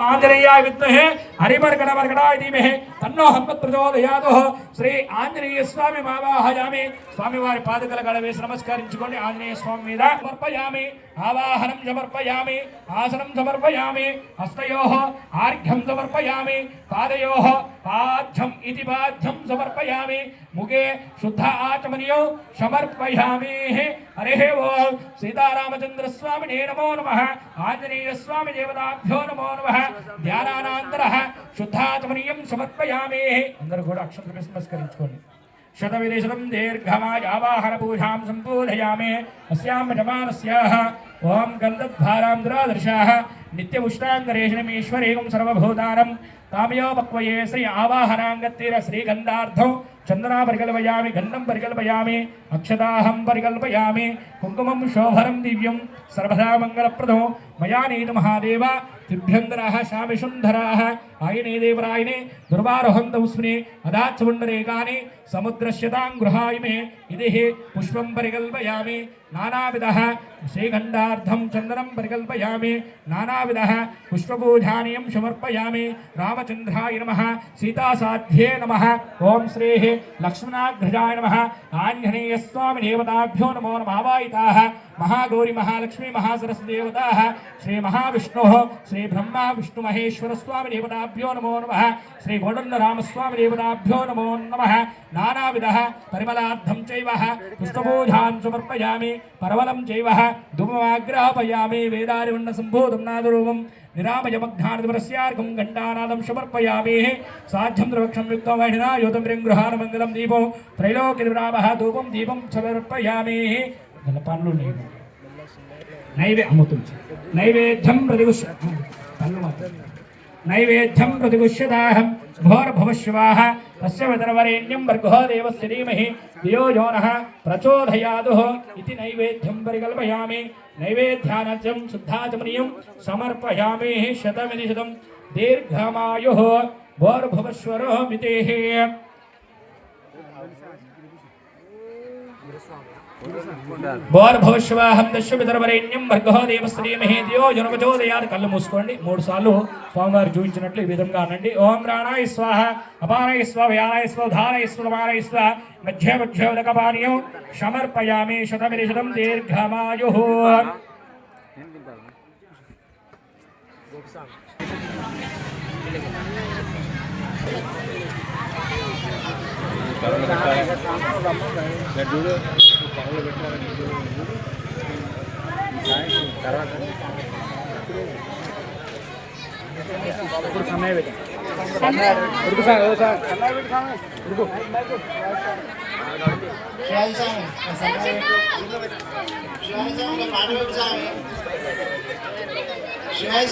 आंजनेयाय विद्महे हरिमर्गणमर्गणाय धीमहि तन्नो हनुमत् प्रचोदयात् श्री आंजनेय स्वामी आवाहयामि स्वामी वारी पादकल गड़ वेसि नमस्करिंचुकोंडि आंजनेय स्वामी मीद समर्पयामि आवाहनं समर्पयामि आसनं समर्पयामि हस्तयोः आर्घ्यं समर्पयामि पादयोः पाद्यम् इति पाद्यं समर्पयामि मुखे शुद्ध आचमनीयो समर्पयामि हरिः ओम् सीतारामचंद्र स्वामिने नमो नमः आंजनेय स्वामी देवताभ्यो नमो नमः ध्यानानन्तरः शुद्धाचमनीयं समर्पयामि अंदर కూడా అక్షంతలు నమస్కరించుకోండి शतविदशतं दीर्घमाय आवाहन पूजां सम्पूजयामि अस्यां यजमानस्याः ओम गन्धद्वारां दुरादर्शाः नित्यपुष्टाङ्गरेशनमीश्वरेकं सर्वभूतानं तामयो पक्वये श्री आवाहनाङ्गत्तिर श्रीगन्धार्थं चंदना परिकल्पयामि गन्धं परिकल्पयामि अक्षताहं परिकल्पयामि कुङ्कुमं शोभनं दिव्यं सर्वदा मङ्गलप्रदो मया नीतु महादेव दिभ्यन्तराः शामिशुन्धराः आयने देवरायने दुर्वारोहन्तौस्मिने अदाच्छपुण्डरीकानि समुद्रस्यतां गृहायिमे इति पुष्पं परिकल्पयामि नानाविधः श्रीगन्धार्थं चन्दनं परिकल्पयामि नानाविधः पुष्पपूजानीयं समर्पयामि रामचन्द्राय नमः सीतासाध्ये नमः ओम श्री लक्ष्मणाग्रजाय नमः आञ्जनेयस्वामी देवताभ्यो नमो नमः वायिताः महागौरी महालक्ष्मी महासरस्वती देवताः श्री महाविष्णुः श्री ब्रह्मा विष्णु महेश्वर स्वामी देवताभ्यो नमो नमः श्री कोदण्डरामस्वामी देवताभ्यो नमो नमः नानाविधः परिमलार्थं चैव पुष्पपूजां समर्पयामि परवलं चैव धूममाग्रापयामि वेदारिवण्णसम्भूतं नादरूपं निरामयमग्धानदिवरस्यार्घं घण्टानादं समर्पयामि साध्यं द्रवक्षं युक्तो वैढिना योतं गृहानमङ्गलं दीपो त्रैलोक्यनिरामः धूपं दीपं समर्पयामि పండ్లు నైవేద్యం నైవేద్యం ప్రతిగుష్యదాహం భోర్భవశ్వాహ తస్య వితరవరేణ్యం భర్గో దేవస్య ధీమహి ధియో యో నః ప్రచోదయాదుః ఇతి నైవేద్యం పరికల్పయామి నైవేద్యానర్జం శుద్ధాచమనీయం సమర్పయామి శతమిదిశతం దీర్ఘమాయుః భోర్భవశ్వరో మితేః భోర్భవశ్వాహం దశవితరవరేణ్యం భర్గో దేవస్య ధీమహి ధియో యో నః ప్రచోదయాత్ కళ్ళు మూసుకోండి 3 సార్లు స్వామివారు చూపించినట్లు ఈ విధంగా అనండి ఓం ప్రాణాయ స్వాహ అపానాయ స్వాహ వ్యానాయ స్వాహ ధారాయ స్వాహ మానాయ స్వాహ మధ్య మధ్యోదకపానీయం సమర్పయామి శతమిదిశతం దీర్ఘమాయుః शिवाय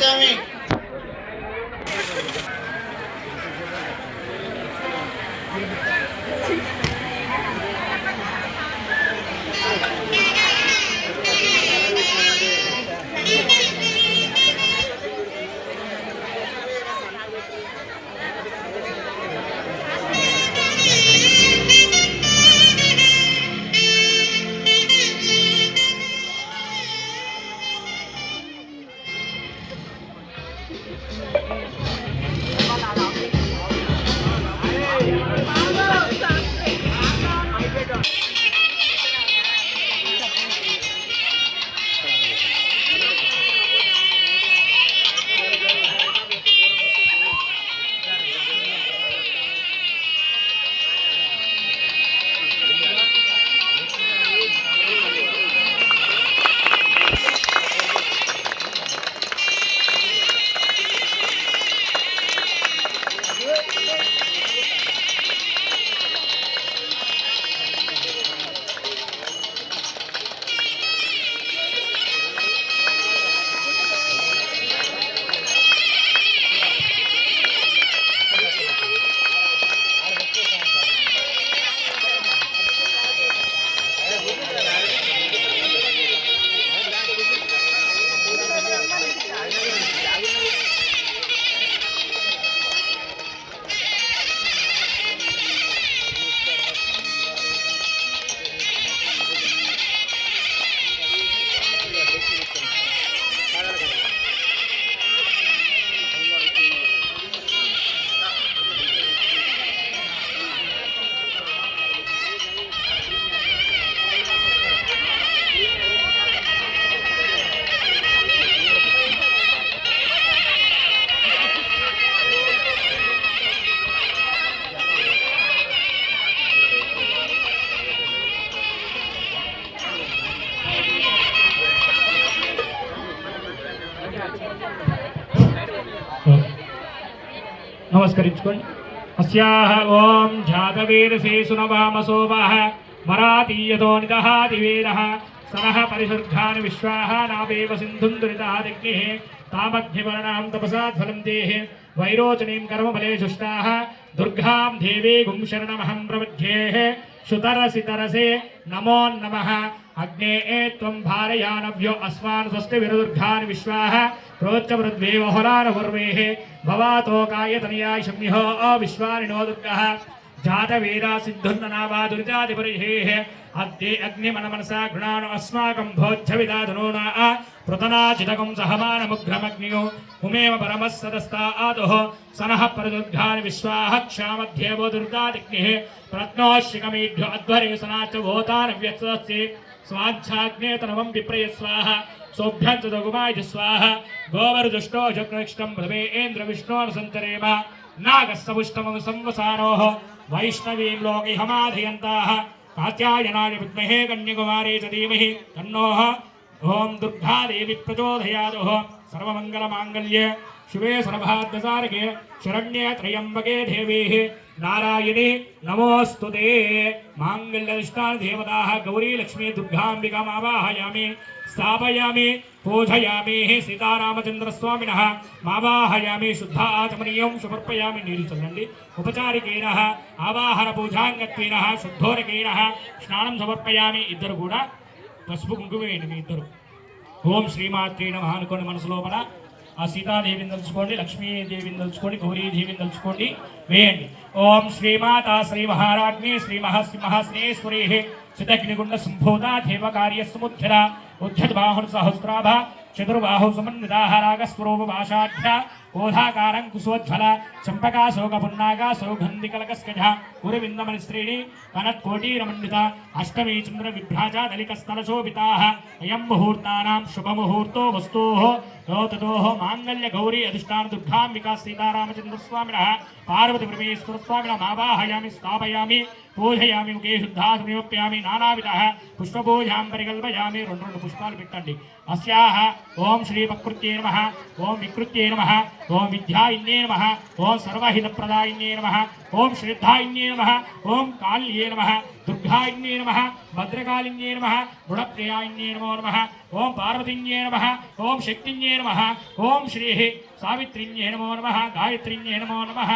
నమస్కరించుకోండి. అస్యాహ ఓం జాతవేదసే సునవామసోవాహ మరాతీయతో నిదహాతి వేదః సనః పరిసర్గాని విశ్వాః నావేవ సింధుం దురితాదిగ్నిః తామగ్నివర్ణాం తపసాధ్ఫలం దేహే వైరోచనీం కర్మఫలే శుష్టాః దుర్గాం దేవీగుం శరణమహం ప్రపద్యేః శుతరసితరసే నమో నమః అగ్నే త్వం భారయానవ్యో అస్మాన్ స్వస్తి విరుదుర్గాని విశ్వాః ప్రోచ్చవృద్వేవ హోరానపూర్వేః భవాతోకాయతనయాయ శమ్యో విశ్వానినో దుర్గः జాతవేదా సిద్ధుర్ననావా దురితాదిపరిహేః అద్దే అగ్నిమనమనసా గృణాను అస్మాకం భోజ్జవిదాధనూనా పృతనాచితకం సహమానముగ్రమగ్నియో ఉమేవ పరమः సదస్తాతుః సనః పరిదుర్గాని విశ్వాః క్షామధ్యేవో దుర్గాదిగ్నిః ప్రత్నోశ్రికమేభ్యో అధ్వరే సనాచ భూతానవ్యత్సస్యే స్వాచ్ఛాగ్నేతనవం విప్రయ స్వాహ సోభ్యం చ దగుమాయ స్వాహ గోవర్దుష్టో జగ్నక్షితం భ్రవేంద్ర విష్ణోనుసంచరేమ నాగస్తపుష్టమం సంవసానోః వైష్ణవీం లోకైహమాధయంతాః కాత్యాయనాయ విద్మహే కన్యకుమారీ చ ధీమహి తన్నోః ఓం దుర్గాదేవి ప్రచోదయాదుః సర్వమంగళమాంగళ్యే శివే సర్వభాగ్యసారకే శరణ్యే త్రయంబకే దేవీ నారాయణి నమోస్తుతే మాంగళ్యనిష్టాన్ దేవతాః గౌరీ లక్ష్మీ దుర్గాంబికామావాహయామి స్థాపయామి పూజయామి సీతారామచంద్రస్వామినః మావాహయామి శుద్ధ ఆచమనీయం సమర్పయామి. నీళ్ళు చల్లండి. ఉపచారికేన ఆవాహన పూజాంగత్వేన శుద్ధోరకేన స్నానం సమర్పయామి. ఇద్దరు కూడా పసుపు కుంకుమ వేయండి. మీ ఇద్దరు ఓం శ్రీమాత్రే నమః అనుకోండి. మనసు లోపల ఆ సీతాదేవిని తలుచుకోండి, లక్ష్మీదేవిని తలుచుకోండి, గౌరీదేవిని తలుచుకోండి, వేయండి. ఓం శ్రీమాతా శ్రీ మహారాజ్ఞి శ్రీ మహాశ్రేశ్వరీ చిదగ్నిగుండ సంభూత దేవకార్య సముద్ర ఉద్ధద్బాహుర్ సహస్రాభ చతుర్బాహు సమన్వితాః రాగస్వరూప భాషాఢ్య ఓధాకారం కుశోజ్వల చంపకాశోక పున్నాగా సౌగంధికలకస్కజ కురువిందమనిశ్రేణి కనత్కోటీరమండిత అష్టమీ చంద్ర విభ్రాజ దళికస్థలశోభితాః అయం ముహూర్తానాం శుభముహూర్తో వస్తోః తతోః మాంగళ్య గౌరీ అధిష్టాన దుర్గాంబికా సీతారామచంద్రస్వామినః పార్వతి పరమేశ్వరస్వామినః ఆవాహయామి స్థాపయామి పూజయామి. ముఖే శుద్ధాసునియోప్యామి నానావిధః పుష్పపూజాం పరికల్పయామి. రెండు పుష్పాలు పెట్టండి. అస్యాః ఓం శ్రీ ప్రకృత్యై నమః ఓం వికృత్యై నమః ఓం విద్యాయిన్యై నమః ఓం సర్వహితప్రదాయిన్యై నమః ఓం శ్రద్ధాయిన్యై నమః ఓం కాళ్యై నమః దుర్గాయిన్యై నమః భద్రకాళిన్యై నమః గుణప్రియాయిన్యై నమో నమః ఓం పార్వతిన్యై నమః ఓం శక్తిన్యై నమః ఓం శ్రీ సావిత్రిన్యై నమో నమః గాయత్రిన్యై నమో నమః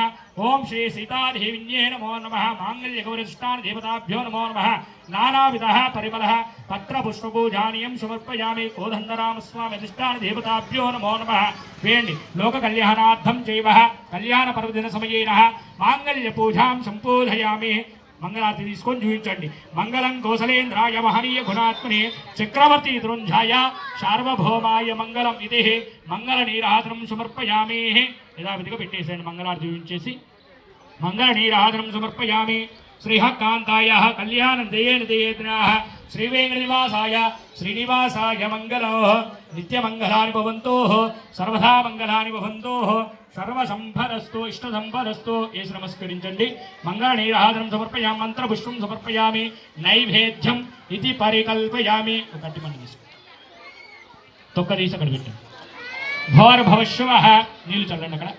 ఓం శ్రీ సీతాదేవిన్యై నమో నమః మాంగళ్య గౌరధిష్టాన దేవతాభ్యో నమో నమః నానావిధః పరిమళః పత్రపుష్పపూజానీయం సమర్పయామి. కోదండరామస్వామి అధిష్టాన దేవతాభ్యో నమో నమః వేయండి. లోక కళ్యాణార్థం చైవ కళ్యాణ పర్వదిన సమయేన మాంగళ్య పూజాం సంపూజయామి. మంగళారతి తీసుకొని చూపించండి. మంగళం కౌసలేంద్రాయ మహనీయ గుణాత్మనే చక్రవర్తి దృంజాయ సార్వభౌమాయ మంగళం. ఇది మంగళ నీరాధనం సమర్పయామి. యథావిధిగా పెట్టేసేయండి. మంగళారతి చూపించేసి మంగళ నీరాధనం సమర్పయామి. శ్రీకాంతాయ కళ్యాణం దయేన దయేత్నాః శ్రీవేంకటనివాసాయ శ్రీనివాసాయ మంగళం. నిత్యమంగళాని భవంతో సర్వదా మంగళాని భవంతో సర్వసంపదస్తు ఇష్టసంపదస్తు. వేసి నమస్కరించండి. మంగళ నీరాధనం సమర్పయామి. మంత్రపుష్పం సమర్పయామి. నైవేద్యం ఇది పరికల్పయామి. ఒక అట్టి మంది తీసుకో తొక్క తీసి అక్కడ పెట్టండి. భోర్భవశ్వ నీళ్ళు చల్లండి. అక్కడ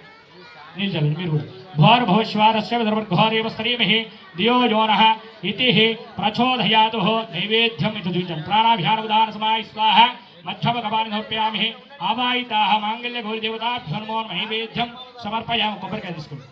నీళ్ళు చల్లండి. మీరు కూడా భోర్భవశ్వారస్య విదర్భర్ఘోరేవ స్తరీమహి దియో యోనః ఇతి ప్రచోదయాతుః. నైవేద్యం ఇది చూపించండి. ప్రాణాభ్యానముదాన సమాయ స్వాహ మధ్యమగమాని సమర్పయామి. ఆవాయితాః మాంగళ్య గౌరీ దేవతాభ్యో నమో నైవేద్యం సమర్పయామి. కొబ్బరికాయ తీసుకోండి.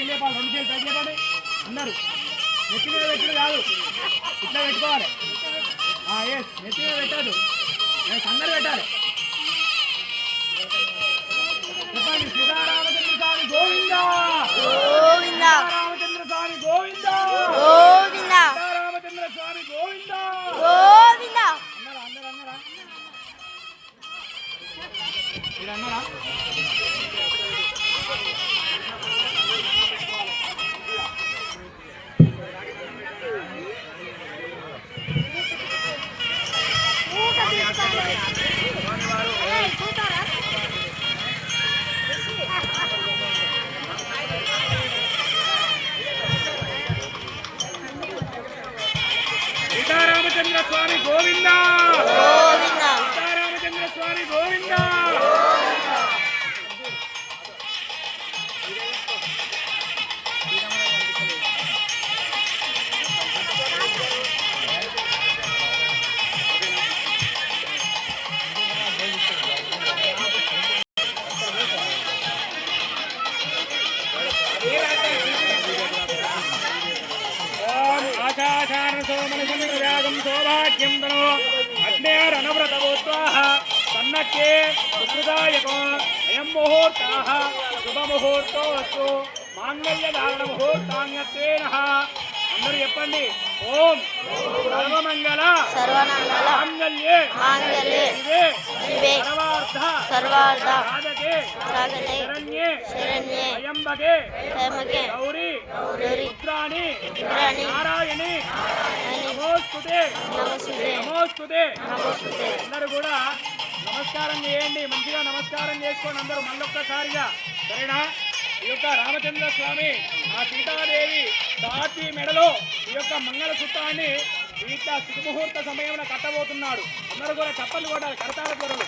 పైకి లేపాలి, 2 చేతులు పైకి లేపండి అందరూ. నెత్తి మీద పెట్టుడు కాదు, ఇట్లా పెట్టుకోవాలి. ఎస్, నెత్తి మీద పెట్టదు, అందరూ పెట్టాలి. చెప్పండి, సీతారామచంద్ర స్వామి గోవిందా గోవిందా రామచంద్ర స్వామి గోవిందా గోవిందా రామచంద్ర స్వామి గోవిందా. గోవిందా అన్నారా అన్నారా మీరు అన్నారా? సీతారామచంద్ర స్వామి గోవిందా గోవిందా సీతారామచంద్ర స్వామి గోవిందా. ఆచాచారణసోమనిసంద్రయాగం సౌభాగ్యం తనో అగ్నేరనవ్రతభూత్వాః సన్నక్కే సుకృతాయకో అయం ముహూర్తాః శుభముహూర్తోస్తు మాంగళ్యధారణ ముహూర్తాన్యత్వేనః. అందరూ చెప్పండి, ఓం సర్వమంగళ సర్వమంగళ మాంగళ్యే మాంగళ్యే శివే శివే సర్వార్థ సర్వార్థ సాధకే సాధకే శరణ్యే శరణ్యే త్రయంబకే త్రయంబకే గౌరీ గౌరీ పుత్రాణి పుత్రాణి నారాయణి అని నమోస్తుతే నమస్తే నమోస్తుతే. నమస్తే. అందరూ కూడా నమస్కారం చేయండి, మంచిగా నమస్కారం చేసుకోండి అందరూ మళ్ళొక్కసారిగా, సరేనా? ఈ యొక్క రామచంద్ర స్వామి ఆ సీతాదేవి సాత్వి మెడలో ఈ యొక్క మంగళసూత్రాన్ని ఇట్లా శుభముహూర్త సమయంలో కట్టబోతున్నాడు. అందరూ కూడా చప్పట్లు కొట్టాలి, కడతాల త్వరలు.